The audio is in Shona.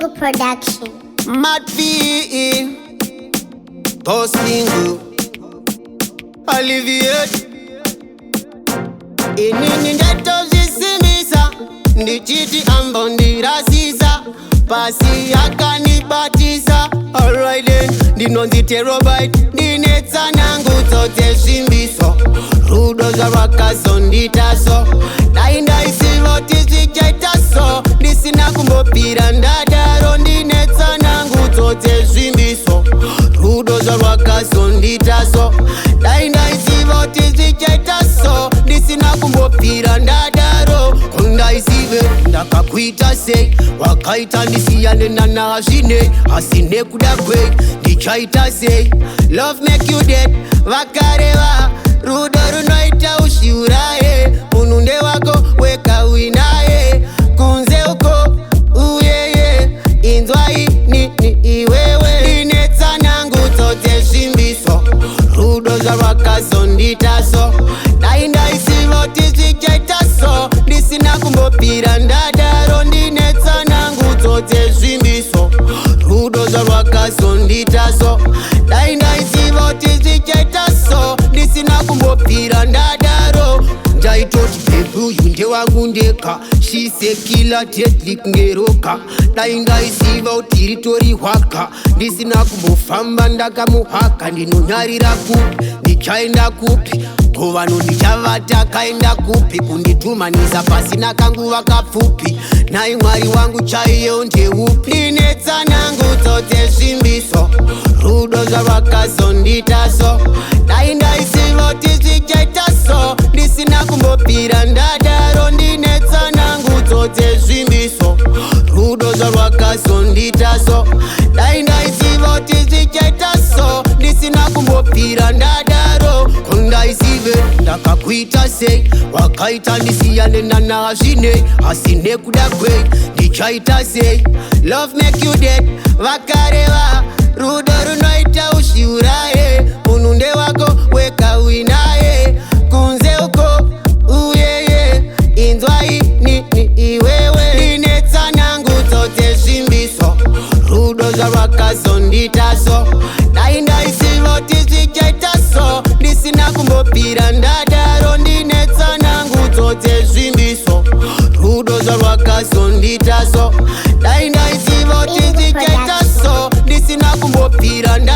Eagle Production. Mad V, Tostingu, Olivier. Inini ndeto zisimisa, ndichiti ambo ndirasiza, pasi yakanibatiza. Alright then, ndinonzi terobite, ndinetsa nangu zote shimbiso. Rudo za wakaso nditaso, nainda isivoti zichaitaso. Ndisina kumbopira ndadaro, ndinetsa nangu zote shimbiso. Rudo za wakaso nditaso, nainda isivoti zichaitaso. Ndisina kumbopira ndadaro, konda isive ndakakuita sei. Wakaita ndisiyane nanazvine, asine kuda kwei ndichaita sei. Love make you dead, vakareva. Rudo runoita ushiuraye, mununde wako weka winaye. Kunze uko uyeye, inzwai ni iwewe. Ndinetsa nangu zote shimbiso, rudo za wakaso nditaso. Nainda isivoti zichaitaso, ndisina kumbopira ndadaro. Ndinetsa nangu zote shimbiso, rudo za wakaso nditaso. Nainda isivoti zichaitaso, ndisina kumbopira ndadaro. Ndaitoti pebu yunde wangu ndeka, shisekila deadly kungeroka. Nainda isiva utiri tori hwaka, ndisina kumbofamba ndakamuhaka. Ndinonyarira kupi, ndichaenda kupi, govano ndichavata kaenda kupi. Kunditumanisa pasina kanguva kapfupi, nai mwari wangu chaiyo ndeupi. Ndinetsa nangu zote shimbiso, rudo za wakaso nditaso. Nainda isivoti zichaitaso, ndisina kumbopira ndadaro. Ndinetsa nangu zote shimbiso, rudo za wakaso nditaso. Nainda isivoti zichaitaso, ndisina kumbopira ndadaro. Konda isive ndakakuita sei. Wakaita ndisiyane nanazvine, asine kuda kwei ndichaita sei. Love make you dead, vakareva. Rudo runoita ushiuraye, mununde wako weka winaye. Kunze uko uyeye, inzwai ni iwewe. Ndinetsa nangu zote shimbiso, rudo za wakaso nditaso. Nainda isivoti zichaitaso, ndisina kumbopira ndadaro. Ndinetsa nangu zote shimbiso, rudo za wakaso nditaso. Nainda isivoti zichaitaso, ndisina kumbopira ndadaro.